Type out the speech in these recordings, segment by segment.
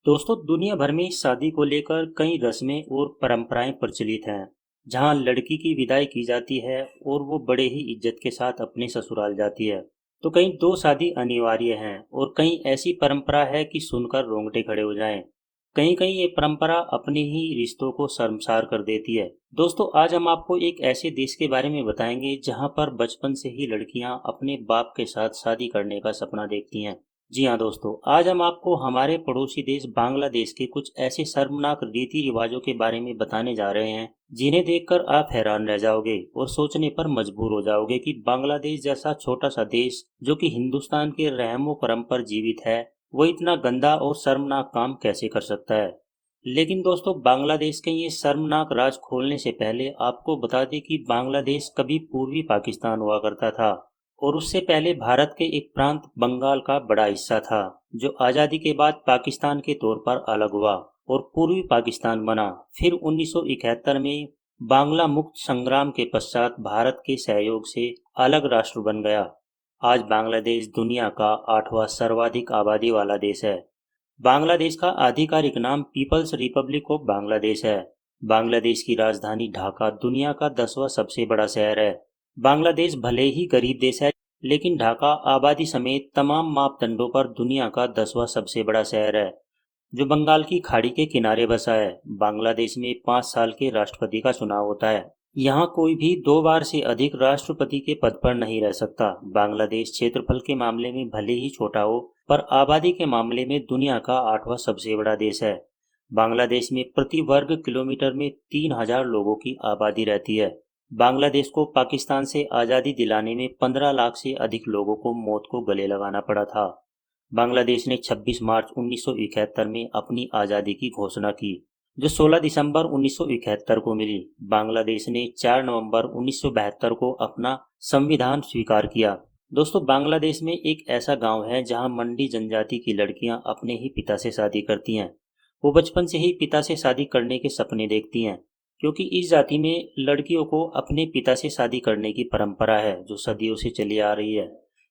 दोस्तों, दुनिया भर में शादी को लेकर कई रस्में और परंपराएं प्रचलित हैं। जहां लड़की की विदाई की जाती है और वो बड़े ही इज्जत के साथ अपने ससुराल जाती है। तो कहीं दो शादी अनिवार्य हैं और कहीं ऐसी परंपरा है कि सुनकर रोंगटे खड़े हो जाएं। कहीं कहीं ये परंपरा अपने ही रिश्तों को शर्मसार कर देती है। दोस्तों, आज हम आपको एक ऐसे देश के बारे में बताएंगे जहां पर बचपन से ही लड़कियां अपने बाप के साथ शादी करने का सपना देखती हैं। जी हाँ दोस्तों, आज हम आपको हमारे पड़ोसी देश बांग्लादेश के कुछ ऐसे शर्मनाक रीति रिवाजों के बारे में बताने जा रहे हैं जिन्हें देखकर आप हैरान रह जाओगे और सोचने पर मजबूर हो जाओगे कि बांग्लादेश जैसा छोटा सा देश जो कि हिंदुस्तान के रहमो करम पर जीवित है, वो इतना गंदा और शर्मनाक काम कैसे कर सकता है। लेकिन दोस्तों, बांग्लादेश के ये शर्मनाक राज खोलने से पहले आपको बता दें कि बांग्लादेश कभी पूर्वी पाकिस्तान हुआ करता था और उससे पहले भारत के एक प्रांत बंगाल का बड़ा हिस्सा था, जो आज़ादी के बाद पाकिस्तान के तौर पर अलग हुआ और पूर्वी पाकिस्तान बना। फिर 1971 में बांग्ला मुक्त संग्राम के पश्चात भारत के सहयोग से अलग राष्ट्र बन गया। आज बांग्लादेश दुनिया का 8वां सर्वाधिक आबादी वाला देश है। बांग्लादेश का आधिकारिक नाम पीपल्स रिपब्लिक ऑफ बांग्लादेश है। बांग्लादेश की राजधानी ढाका दुनिया का 10वां सबसे बड़ा शहर है। बांग्लादेश भले ही गरीब देश है, लेकिन ढाका आबादी समेत तमाम मापदंडों पर दुनिया का 10वां सबसे बड़ा शहर है, जो बंगाल की खाड़ी के किनारे बसा है। बांग्लादेश में 5 साल के राष्ट्रपति का चुनाव होता है। यहाँ कोई भी 2 बार से अधिक राष्ट्रपति के पद पर नहीं रह सकता। बांग्लादेश क्षेत्रफल के मामले में भले ही छोटा हो, पर आबादी के मामले में दुनिया का 8वां सबसे बड़ा देश है। बांग्लादेश में प्रति वर्ग किलोमीटर में 3,000 लोगों की आबादी रहती है। बांग्लादेश को पाकिस्तान से आज़ादी दिलाने में 15 लाख से अधिक लोगों को मौत को गले लगाना पड़ा था। बांग्लादेश ने 26 मार्च 1971 में अपनी आज़ादी की घोषणा की, जो 16 दिसंबर 1971 को मिली। बांग्लादेश ने 4 नवंबर 1972 को अपना संविधान स्वीकार किया। दोस्तों, बांग्लादेश में एक ऐसा गांव है जहां मंडी जनजाति की लड़कियां अपने ही पिता से शादी करती हैं। वो बचपन से ही पिता से शादी करने के सपने देखती हैं, क्योंकि इस जाति में लड़कियों को अपने पिता से शादी करने की परंपरा है, जो सदियों से चली आ रही है।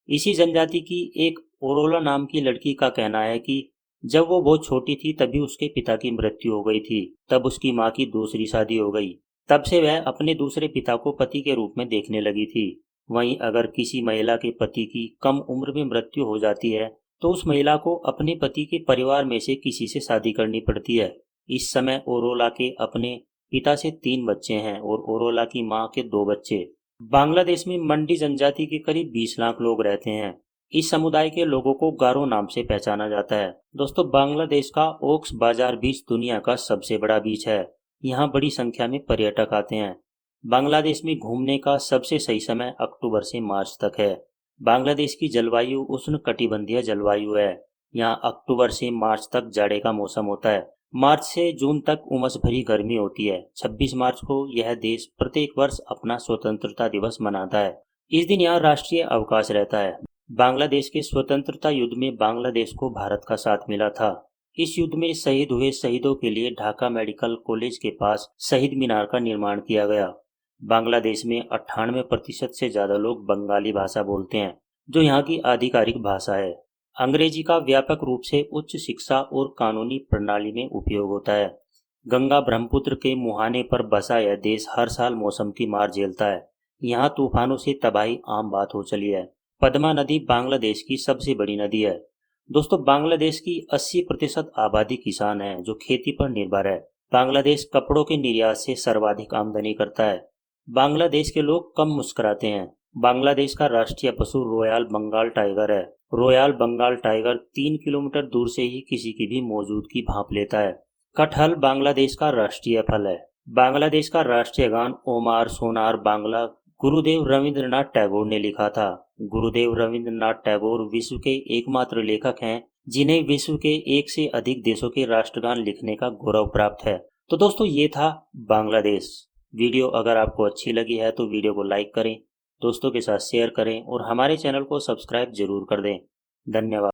इसी जनजाति की एक ओरोला नाम की लड़की का कहना है कि जब वो बहुत छोटी थी तभी उसके पिता की मृत्यु हो गई थी। तब उसकी माँ की दूसरी शादी हो गई। तब से वह अपने दूसरे पिता को पति के रूप में देखने लगी थी। वहीं अगर किसी महिला के पति की कम उम्र में मृत्यु हो जाती है, तो उस महिला को अपने पति के परिवार में से किसी से शादी करनी पड़ती है। इस समय ओरोला के अपने पिता से 3 बच्चे हैं और ओरोला की माँ के 2 बच्चे। बांग्लादेश में मंडी जनजाति के करीब 20 लाख लोग रहते हैं। इस समुदाय के लोगों को गारो नाम से पहचाना जाता है। दोस्तों, बांग्लादेश का ओक्स बाजार बीच दुनिया का सबसे बड़ा बीच है। यहाँ बड़ी संख्या में पर्यटक आते हैं। बांग्लादेश में घूमने का सबसे सही समय अक्टूबर से मार्च तक है। बांग्लादेश की जलवायु उष्णकटिबंधीय जलवायु है। यहाँ अक्टूबर से मार्च तक जाड़े का मौसम होता है। मार्च से जून तक उमस भरी गर्मी होती है। 26 मार्च को यह देश प्रत्येक वर्ष अपना स्वतंत्रता दिवस मनाता है। इस दिन यहाँ राष्ट्रीय अवकाश रहता है। बांग्लादेश के स्वतंत्रता युद्ध में बांग्लादेश को भारत का साथ मिला था। इस युद्ध में शहीद हुए शहीदों के लिए ढाका मेडिकल कॉलेज के पास शहीद मीनार का निर्माण किया गया। बांग्लादेश में 98% से ज्यादा लोग बंगाली भाषा बोलते हैं, जो यहाँ की आधिकारिक भाषा है। अंग्रेजी का व्यापक रूप से उच्च शिक्षा और कानूनी प्रणाली में उपयोग होता है। गंगा ब्रह्मपुत्र के मुहाने पर बसा यह देश हर साल मौसम की मार झेलता है। यहाँ तूफानों से तबाही आम बात हो चली है। पद्मा नदी बांग्लादेश की सबसे बड़ी नदी है। दोस्तों, बांग्लादेश की 80% आबादी किसान है, जो खेती पर निर्भर है। बांग्लादेश कपड़ों के निर्यात से सर्वाधिक आमदनी करता है। बांग्लादेश के लोग कम मुस्कुराते हैं। बांग्लादेश का राष्ट्रीय पशु रॉयल बंगाल टाइगर है। रॉयल बंगाल टाइगर 3 किलोमीटर दूर से ही किसी की भी मौजूदगी भांप लेता है। कटहल बांग्लादेश का राष्ट्रीय फल है। बांग्लादेश का राष्ट्रीय गान ओमार सोनार बांग्ला गुरुदेव रविंद्रनाथ टैगोर ने लिखा था। गुरुदेव रविंद्रनाथ टैगोर विश्व के एकमात्र लेखक हैं जिन्हें विश्व के 1 से अधिक देशों के राष्ट्रगान लिखने का गौरव प्राप्त है। तो दोस्तों, ये था बांग्लादेश। वीडियो अगर आपको अच्छी लगी है तो वीडियो को लाइक करें, दोस्तों के साथ शेयर करें और हमारे चैनल को सब्सक्राइब जरूर कर दें। धन्यवाद।